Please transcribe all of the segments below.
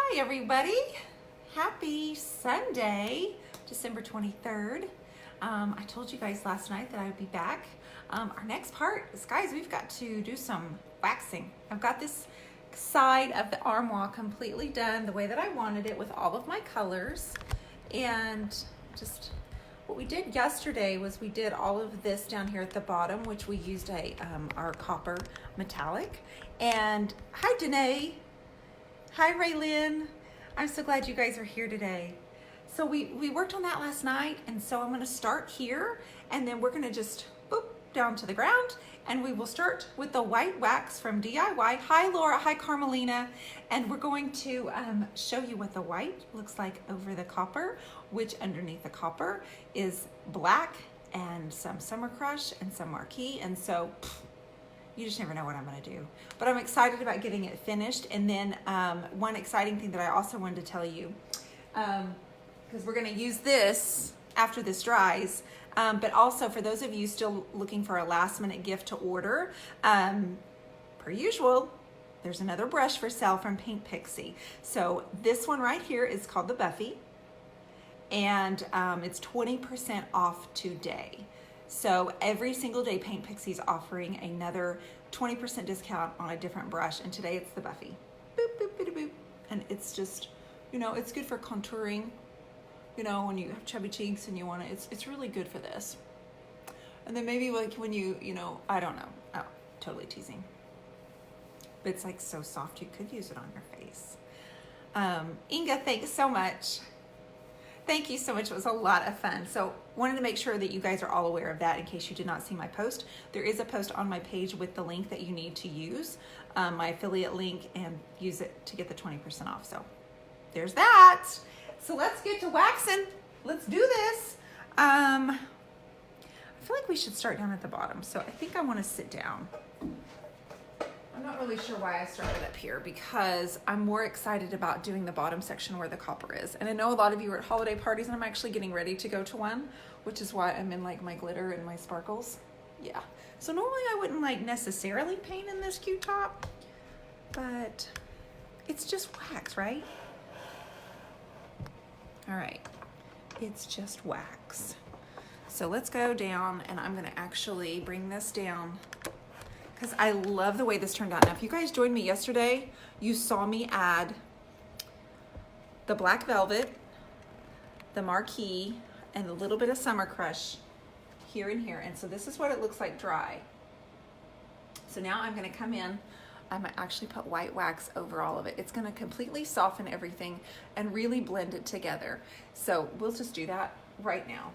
Hi everybody, happy Sunday, December 23rd. I told you guys last night that I would be back. Our next part is, guys, we've got to do some waxing. I've got this side of the armoire completely done the way that I wanted it with all of my colors. And just what we did yesterday was we did all of this down here at the bottom, which we used our copper metallic. And hi Danae. Hi Raylyn, I'm so glad you guys are here today. So we worked on that last night, and so I'm gonna start here, and then we're gonna just boop down to the ground, and we will start with the white wax from DIY. Hi Laura, hi Carmelina, and we're going to show you what the white looks like over the copper, which underneath the copper is black and some Summer Crush and some Marquee, and so you just never know what I'm gonna do. But I'm excited about getting it finished. And then one exciting thing that I also wanted to tell you, because we're gonna use this after this dries, but also for those of you still looking for a last minute gift to order, per usual, there's another brush for sale from Paint Pixie. So this one right here is called the Buffy, and it's 20% off today. So every single day, Paint Pixie is offering another 20% discount on a different brush, and today it's the Buffy. Boop, boop, boop, boop. And it's just, you know, it's good for contouring, you know, when you have chubby cheeks and you want to, it's really good for this. And then maybe like when you know, I don't know, oh, totally teasing. But it's like so soft, you could use it on your face. Inga, thanks so much. Thank you so much. It was a lot of fun. So wanted to make sure that you guys are all aware of that in case you did not see my post. There is a post on my page with the link that you need to use, my affiliate link, and use it to get the 20% off. So there's that. So let's get to waxing. Let's do this. I feel like we should start down at the bottom. So I think I want to sit down. I'm not really sure why I started up here, because I'm more excited about doing the bottom section where the copper is. And I know a lot of you are at holiday parties, and I'm actually getting ready to go to one, which is why I'm in like my glitter and my sparkles. Yeah. So normally I wouldn't like necessarily paint in this cute top, but it's just wax, right? All right. It's just wax. So let's go down, and I'm gonna actually bring this down because I love the way this turned out. Now, if you guys joined me yesterday, you saw me add the black velvet, the Marquee, and a little bit of Summer Crush here and here. And so this is what it looks like dry. So now I'm gonna come in, I'm gonna actually put white wax over all of it. It's gonna completely soften everything and really blend it together. So we'll just do that right now.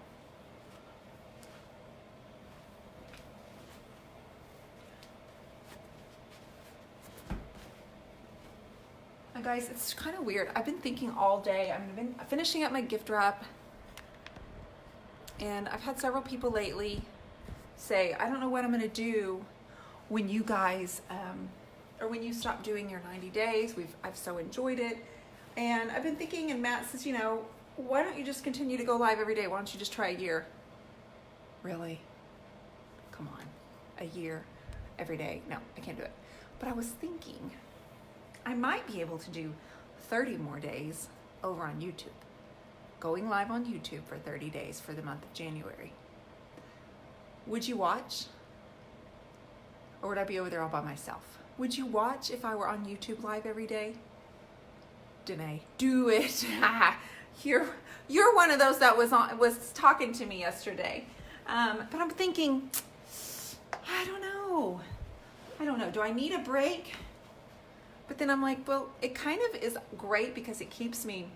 Guys, it's kind of weird. I've been thinking all day. I've been finishing up my gift wrap, and I've had several people lately say, I don't know what I'm going to do when you guys, or when you stop doing your 90 days. I've so enjoyed it. And I've been thinking, and Matt says, you know, why don't you just continue to go live every day? Why don't you just try a year? Really? Come on. A year every day? No, I can't do it. But I was thinking, I might be able to do 30 more days over on YouTube. Going live on YouTube for 30 days for the month of January. Would you watch? Or would I be over there all by myself? Would you watch if I were on YouTube live every day? Danae, do it. You're one of those that was talking to me yesterday. But I'm thinking, I don't know. Do I need a break? But then I'm like, well, it kind of is great because it keeps me.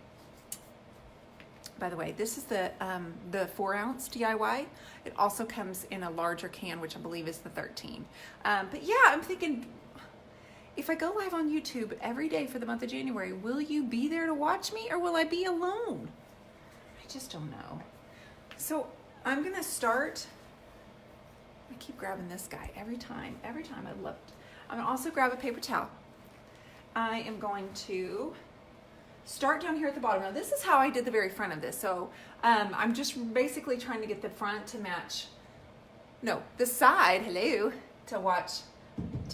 By the way, this is the 4-ounce DIY. It also comes in a larger can, which I believe is the 13. But yeah, I'm thinking, if I go live on YouTube every day for the month of January, will you be there to watch me, or will I be alone? I just don't know. So I'm gonna start. I keep grabbing this guy every time. I love it. I'm gonna also grab a paper towel. I am going to start down here at the bottom. Now this is how I did the very front of this. So I'm just basically trying to get the front to match, no, the side, to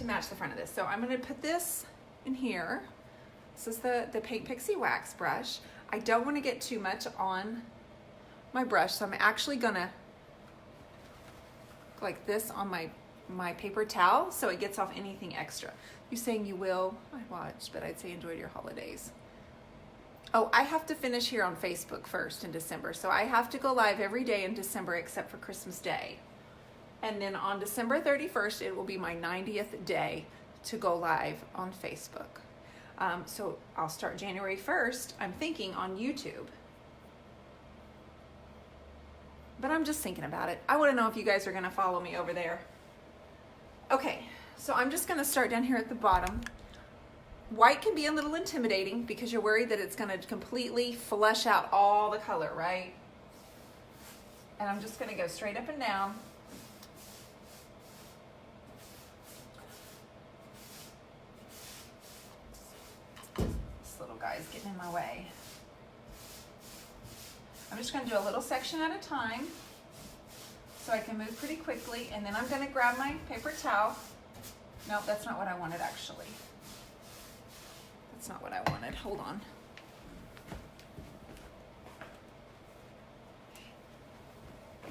match the front of this. So I'm gonna put this in here. This is the Paint Pixie Wax brush. I don't want to get too much on my brush, so I'm actually gonna go like this on my paper towel so it gets off anything extra. You're saying you will? I watched, but I'd say enjoy your holidays. Oh, I have to finish here on Facebook first in December, so I have to go live every day in December except for Christmas Day. And then on December 31st, it will be my 90th day to go live on Facebook. So I'll start January 1st, I'm thinking, on YouTube. But I'm just thinking about it. I want to know if you guys are going to follow me over there. Okay, so I'm just going to start down here at the bottom. White can be a little intimidating because you're worried that it's going to completely flush out all the color, right? And I'm just going to go straight up and down. This little guy's getting in my way. I'm just going to do a little section at a time so I can move pretty quickly, and then I'm going to grab my paper towel. Nope, that's not what I wanted actually. That's not what I wanted. Hold on. I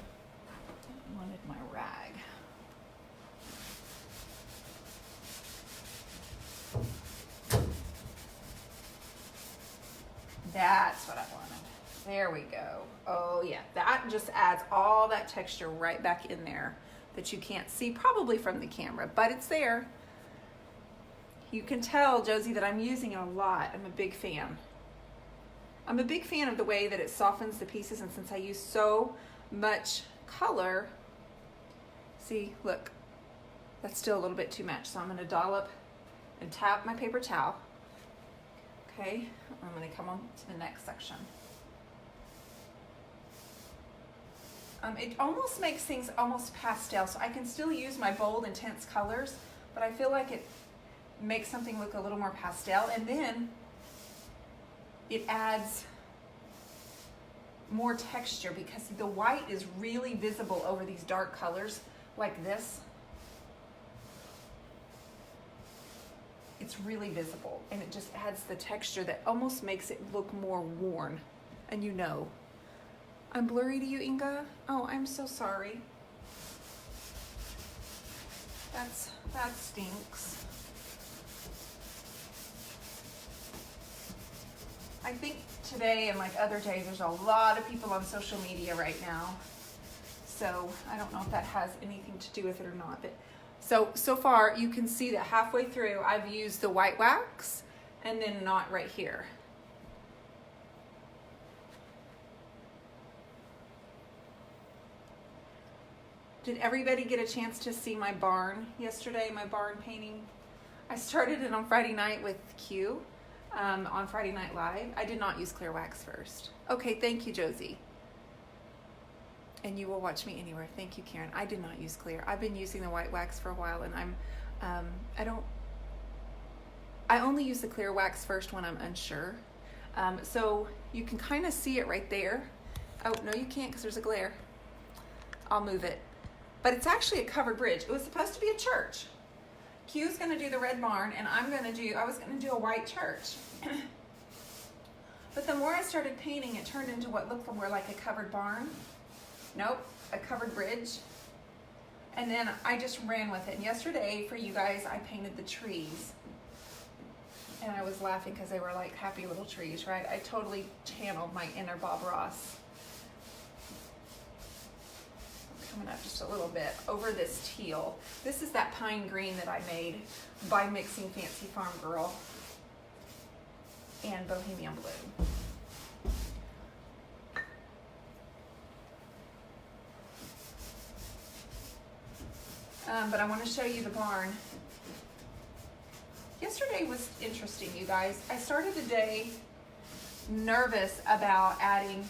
wanted my rag. That's what I wanted. There we go. Oh yeah, that just adds all that texture right back in there that you can't see probably from the camera, but it's there. You can tell, Josie, that I'm using it a lot. I'm a big fan. I'm a big fan of the way that it softens the pieces, and since I use so much color, see, look, that's still a little bit too much. So I'm going to dollop and tap my paper towel. Okay, I'm going to come on to the next section. It almost makes things almost pastel, so I can still use my bold, intense colors, but I feel like it makes something look a little more pastel, and then it adds more texture because the white is really visible over these dark colors like this. It's really visible, and it just adds the texture that almost makes it look more worn. And you know, I'm blurry to you, Inga? Oh, I'm so sorry. That stinks. I think today and like other days, there's a lot of people on social media right now. So I don't know if that has anything to do with it or not. But so far you can see that halfway through I've used the white wax and then not right here. Did everybody get a chance to see my barn yesterday, my barn painting? I started it on Friday night with Q. On Friday Night Live. I did not use clear wax first. Okay, thank you, Josie. And you will watch me anywhere. Thank you, Karen. I did not use clear. I've been using the white wax for a while, and I only use the clear wax first when I'm unsure. So you can kind of see it right there. Oh, no, you can't because there's a glare. I'll move it. But it's actually a covered bridge. It was supposed to be a church. Q's going to do the red barn, and I was going to do a white church. But the more I started painting, it turned into what looked more like a covered barn. Nope, a covered bridge. And then I just ran with it. And yesterday, for you guys, I painted the trees. And I was laughing because they were like happy little trees, right? I totally channeled my inner Bob Ross. Coming up just a little bit over this teal. This is that pine green that I made by mixing Fancy Farm Girl and Bohemian Blue. But I want to show you the barn. Yesterday was interesting, you guys. I started the day nervous about adding.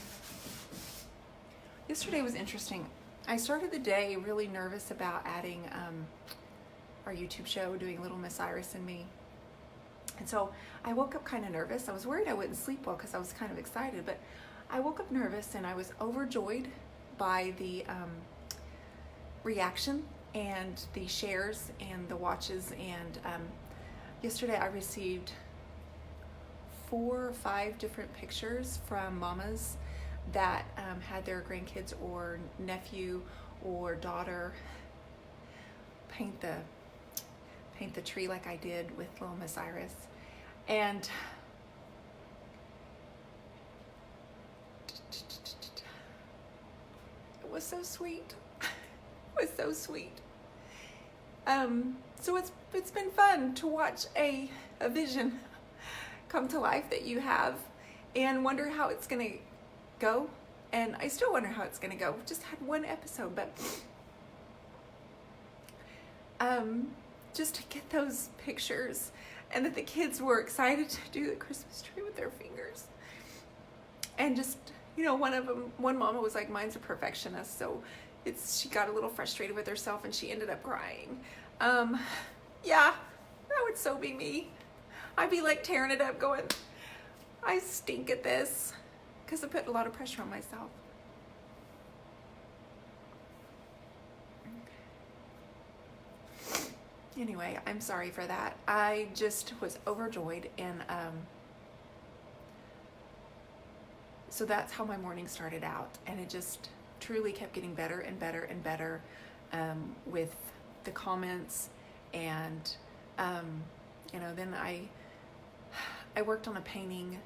Yesterday was interesting. I started the day really nervous about adding our YouTube show, doing Little Miss Iris and Me. And so I woke up kind of nervous. I was worried I wouldn't sleep well because I was kind of excited, but I woke up nervous and I was overjoyed by the reaction and the shares and the watches. And yesterday I received 4 or 5 different pictures from mamas that had their grandkids or nephew or daughter paint the tree like I did with little Miss Iris. And it was so sweet. It was so sweet. So it's been fun to watch a vision come to life that you have and wonder how it's gonna go. And I still wonder how it's gonna go. Just had one episode, but just to get those pictures and that the kids were excited to do the Christmas tree with their fingers. And just, you know, one mama was like, mine's a perfectionist, so she got a little frustrated with herself and she ended up crying. Yeah, that would so be me. I'd be like tearing it up going, I stink at this, because I put a lot of pressure on myself. Anyway, I'm sorry for that. I just was overjoyed, and so that's how my morning started out, and it just truly kept getting better and better and better with the comments, and you know, then I worked on a painting.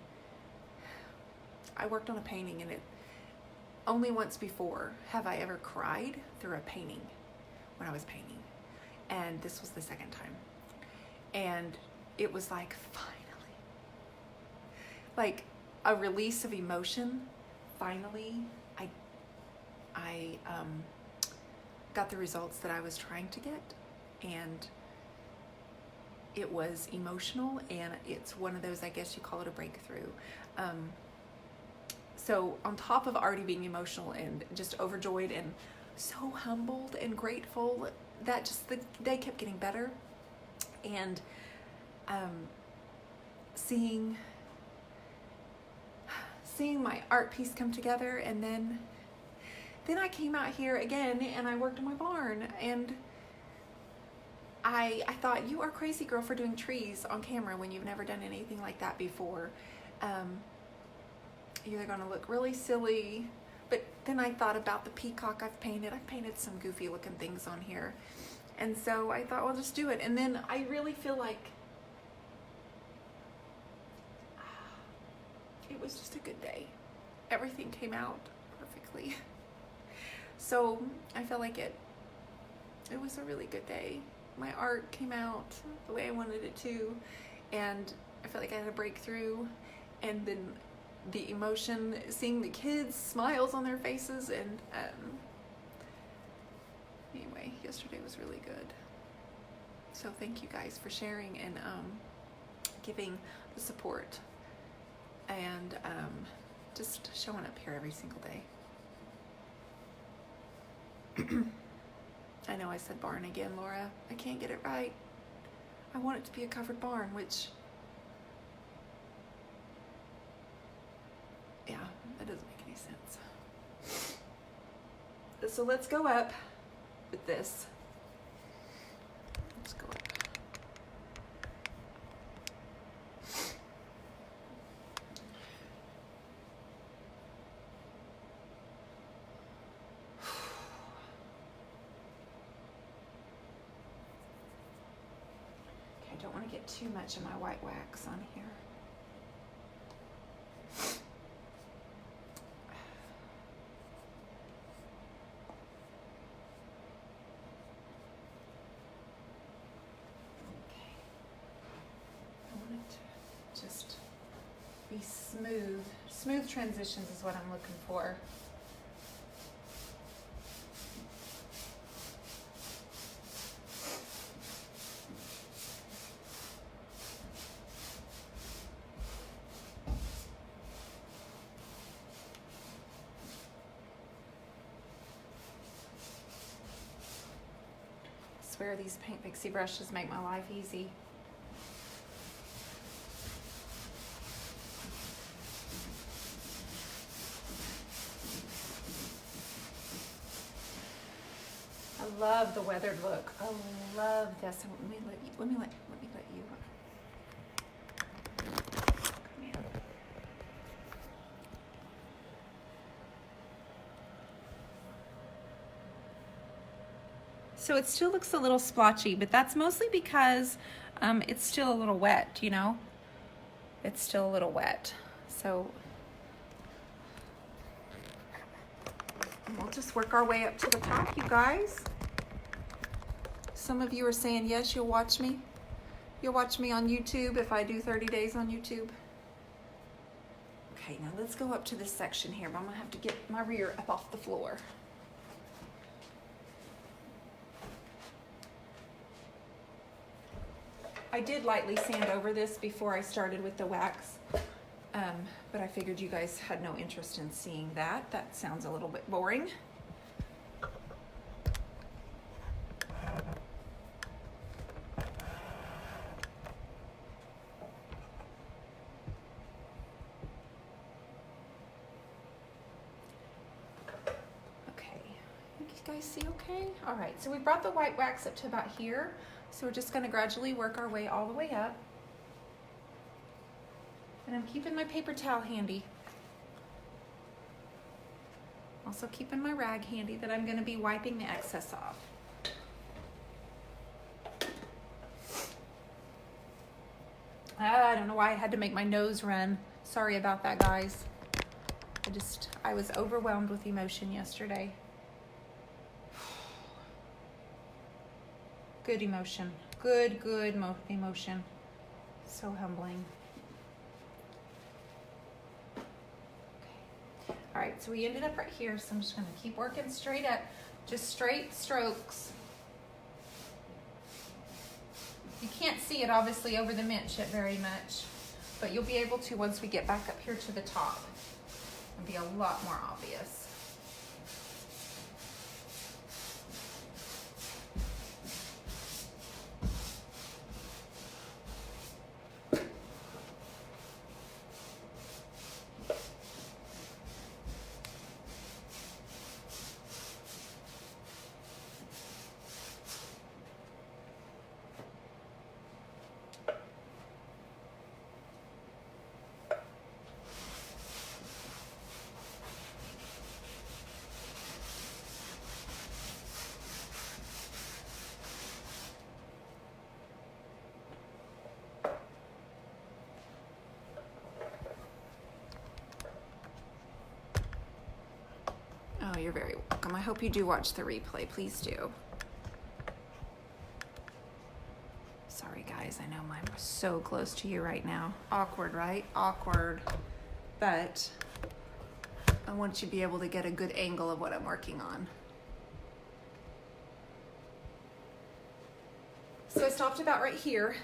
And it only once before have I ever cried through a painting when I was painting. And this was the second time. And it was like, finally, like a release of emotion. Finally, I got the results that I was trying to get. And it was emotional, and it's one of those, I guess you call it a breakthrough. So on top of already being emotional and just overjoyed and so humbled and grateful that just the day kept getting better, and seeing my art piece come together, and then I came out here again and I worked on my barn, and I thought, you are crazy, girl, for doing trees on camera when you've never done anything like that before. You're going to look really silly. But then I thought about the peacock I've painted. I've painted some goofy looking things on here. And so I thought, well, just do it. And then I really feel like it was just a good day. Everything came out perfectly. So I felt like it was a really good day. My art came out the way I wanted it to, and I felt like I had a breakthrough. And then the emotion, seeing the kids' smiles on their faces, and anyway, yesterday was really good. So thank you guys for sharing and giving the support, and just showing up here every single day. I know I said barn again, Laura. I can't get it right. I want it to be a covered barn, which, yeah, that doesn't make any sense. So let's go up with this. Let's go up. Okay, I don't want to get too much of my white wax on here. Just be smooth. Smooth transitions is what I'm looking for. I swear these paint pixie brushes make my life easy. I love the weathered look. I love this. Let me let you. Come here. So it still looks a little splotchy, but that's mostly because it's still a little wet, you know? It's still a little wet. So we'll just work our way up to the top, you guys. Some of you are saying, yes, you'll watch me. You'll watch me on YouTube if I do 30 days on YouTube. Okay, now let's go up to this section here, but I'm gonna have to get my rear up off the floor. I did lightly sand over this before I started with the wax, but I figured you guys had no interest in seeing that. That sounds a little bit boring. Okay, you guys see okay? All right, so we brought the white wax up to about here. So we're just going to gradually work our way all the way up. And I'm keeping my paper towel handy. Also keeping my rag handy that I'm going to be wiping the excess off. I don't know why I had to make my nose run. Sorry about that, guys. I was overwhelmed with emotion yesterday. Good emotion. Good emotion. So humbling. Okay. All right, so we ended up right here, so I'm just gonna keep working straight up. Just straight strokes. You can't see it obviously over the mint chip very much, but you'll be able to once we get back up here to the top. It'll be a lot more obvious. Oh, you're very welcome. I hope you do watch the replay. Please do. Sorry, guys. I know mine was so close to you right now. Awkward, right? Awkward. But I want you to be able to get a good angle of what I'm working on. So I stopped about right here.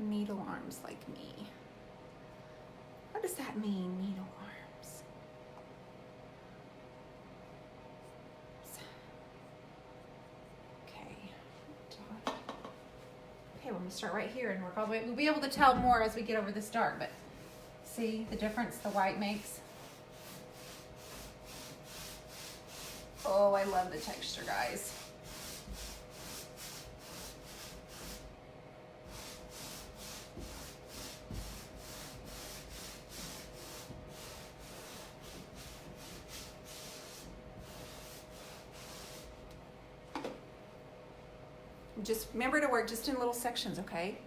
Needle arms like me. What does that mean, needle arms? Okay. Okay, we're gonna start right here and work all the way. We'll be able to tell more as we get over this dark, but see the difference the white makes? Oh, I love the texture, guys. Just remember to work just in little sections, okay?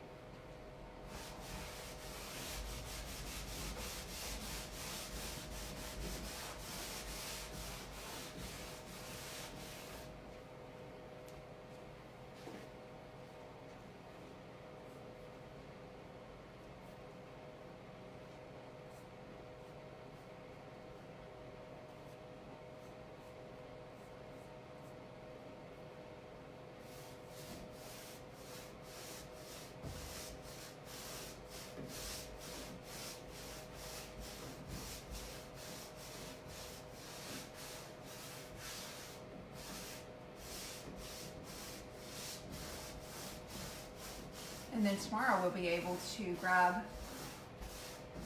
And then tomorrow we'll be able to grab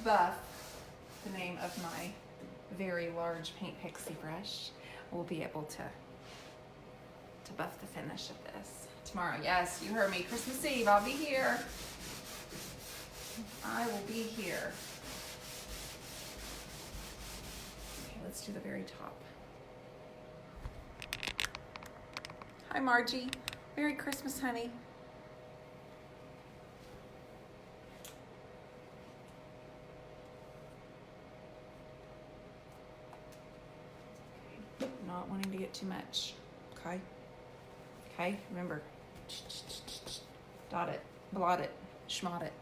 Buff, the name of my very large paint pixie brush. We'll be able to buff the finish of this tomorrow. Yes, you heard me. Christmas Eve, I'll be here. I will be here. Okay, let's do the very top. Hi, Margie. Merry Christmas, honey. Okay. Not wanting to get too much. Okay. Okay, remember. Dot it, blot it, schmot it.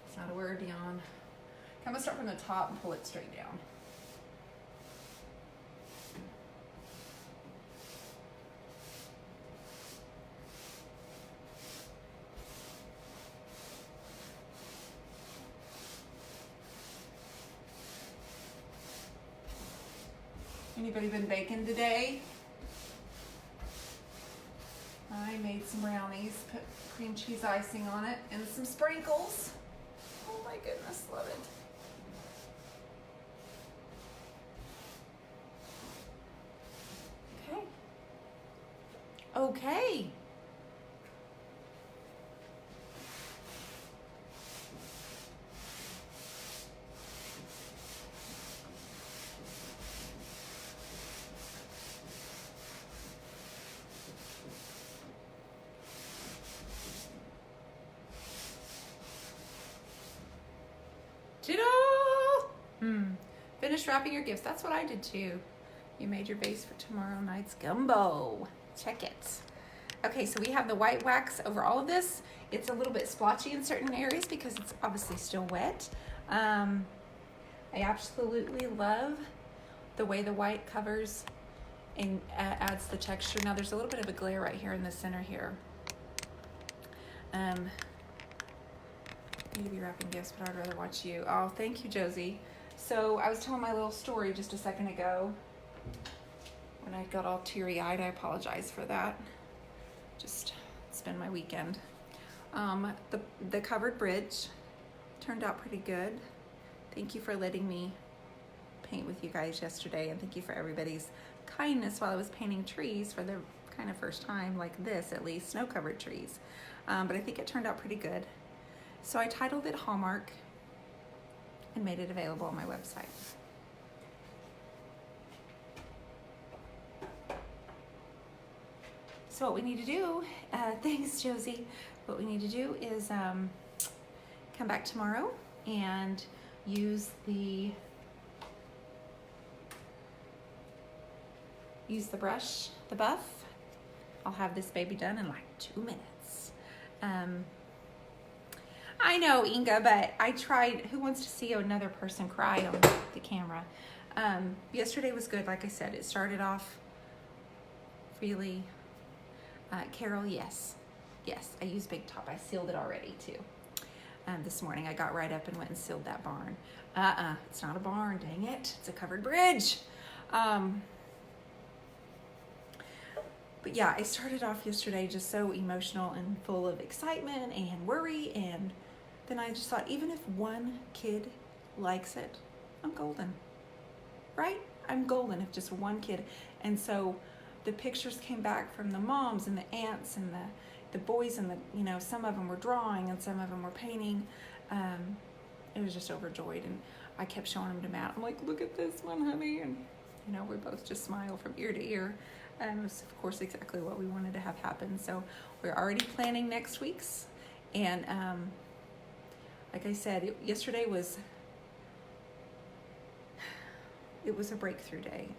It's not a word, Dion. I'm gonna start from the top and pull it straight down. Anybody been baking today? I made some brownies, put cream cheese icing on it, and some sprinkles. Oh my goodness, love it. Okay. Okay. Finish wrapping your gifts. That's what I did too. You made your base for tomorrow night's gumbo. Check it. Okay, so we have the white wax over all of this. It's a little bit splotchy in certain areas because it's obviously still wet. I absolutely love the way the white covers and adds the texture. Now there's a little bit of a glare right here in the center here. Need to be wrapping gifts, but I'd rather watch you. Oh, thank you, Josie. So I was telling my little story just a second ago when I got all teary-eyed. I apologize for that. Just spend my weekend. The covered bridge turned out pretty good. Thank you for letting me paint with you guys yesterday, and thank you for everybody's kindness while I was painting trees for the kind of first time like this, at least, snow-covered trees. But I think it turned out pretty good. So I titled it Hallmark and made it available on my website. So what we need to do, thanks Josie, what we need to do is come back tomorrow and use the brush, the buff. I'll have this baby done in like 2 minutes. I know, Inga, but I tried. Who wants to see another person cry on the camera? Yesterday was good, like I said. It started off really. Carol, yes. Yes, I used Big Top. I sealed it already, too. This morning, I got right up and went and sealed that barn. It's not a barn, dang it. It's a covered bridge. But yeah, I started off yesterday just so emotional and full of excitement and worry, and then I just thought, even if one kid likes it, I'm golden, right? I'm golden if just one kid. And so the pictures came back from the moms and the aunts and the boys, and some of them were drawing and some of them were painting. It was just overjoyed, and I kept showing them to Matt. I'm like, look at this one, honey. And we both just smile from ear to ear. And it was, of course, exactly what we wanted to have happen. So we're already planning next week's. And like I said, yesterday was a breakthrough day.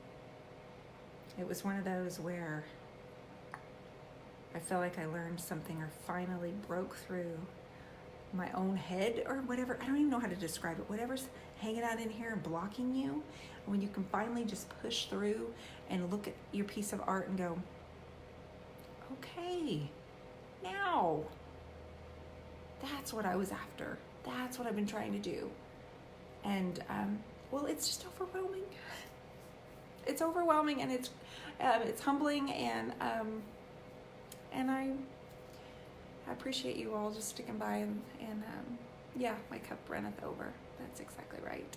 It was one of those where I felt like I learned something or finally broke through my own head or whatever. I don't even know how to describe it. Whatever's hanging out in here and blocking you. When you can finally just push through and look at your piece of art and go, okay, now that's what I was after. That's what I've been trying to do. And, well, it's just overwhelming. It's overwhelming, and it's humbling, and I appreciate you all just sticking by, and yeah, my cup runneth over. That's exactly right.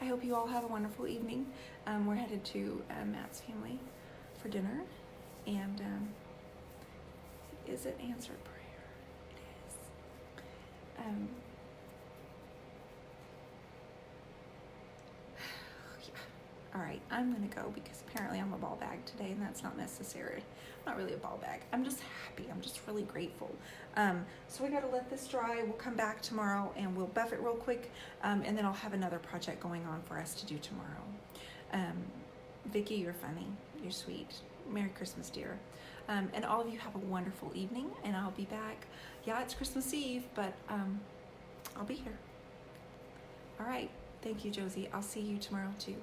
I hope you all have a wonderful evening. We're headed to Matt's family for dinner, and is it answered prayer? It is. Um, All right, I'm gonna go because apparently I'm a ball bag today and that's not necessary. I'm not really a ball bag. I'm just happy. I'm just really grateful. So we gotta let this dry. We'll come back tomorrow and we'll buff it real quick. And then I'll have another project going on for us to do tomorrow. Vicki, you're funny. You're sweet. Merry Christmas, dear. And all of you have a wonderful evening and I'll be back. Yeah, it's Christmas Eve, but I'll be here. All right. Thank you, Josie. I'll see you tomorrow too.